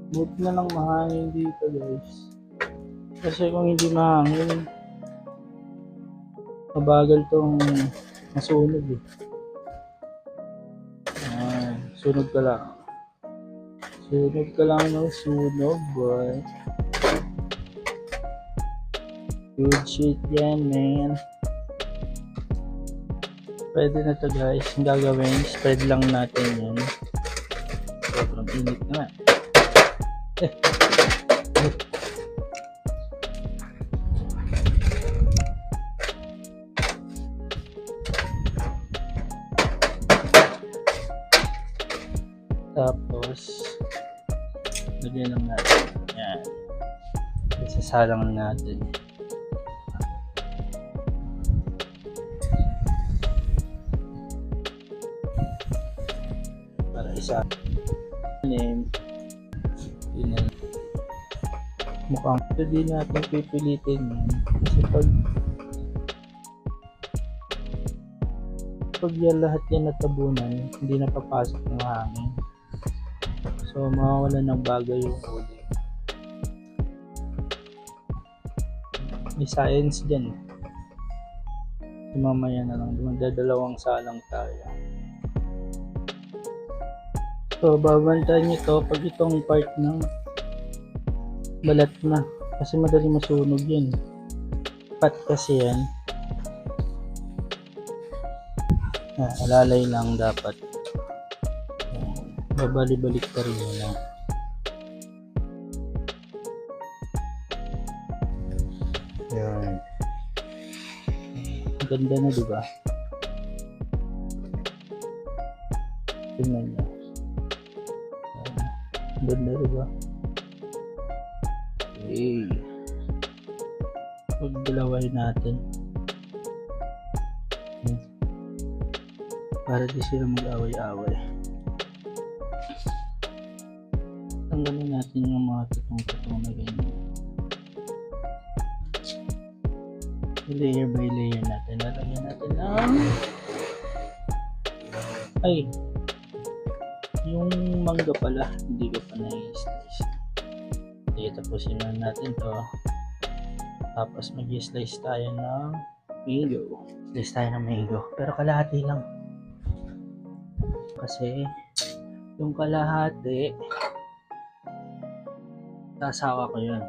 Buti na lang mahangin dito guys. Kasi kung hindi mahangin, mabagal tong masunog eh. Sunog ka lang. Sunog ka lang ng sunog boy. Good shit yan man. Pwede na to guys. Ang gagawin, spread lang natin yan. Sobrang init na. Tapos lagyan lang natin yan. Isasalang natin. Para isa name yun. Mukhang hindi natin pipilitin yan. Kasi pag yan lahat yan natabunan, hindi na papasok ng hangin. So mawawala ng bagay yung huli. May science dyan. Mamaya na lang, magdadalawang salang tayo. So babantayan nyo to pag itong part ng balat na. Kasi madali masunog yun. Pat kasi yan. Alalay lang dapat. Babali-balik pa rin yun. Yan. Ganda na diba? Tingnan nyo. Ganda diba? Okay. Pagdalaway natin. Para di sila mag-away-away. Tanggalin natin yung mga tutong-tutong na ganyan. Layer by layer natin. Lalagyan natin ng yung mangga pala. Hindi ko pa na-slice. Okay, tapusin na natin to. Tapos mag-slice tayo ng mango. Slice tayo ng mango. Pero kalahati lang. Kasi yung kalahati sasawa ko yun.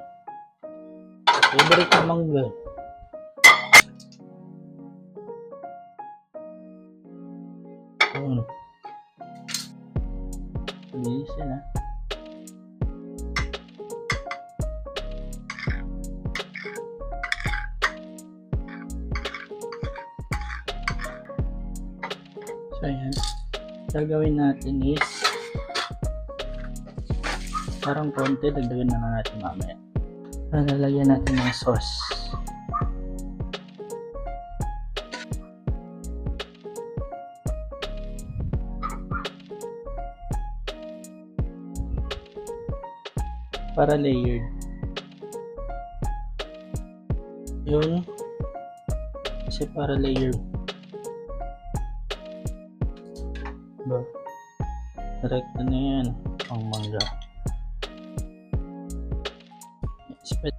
Favorite ng mangga. Bilis yan ha. So yan, gagawin natin is parang konti, dagdagan na natin mamaya. Lalagyan natin ng sauce. Para layered. Yun. Kasi para layered. Ba? Direkta na yan ang mangga. Spread.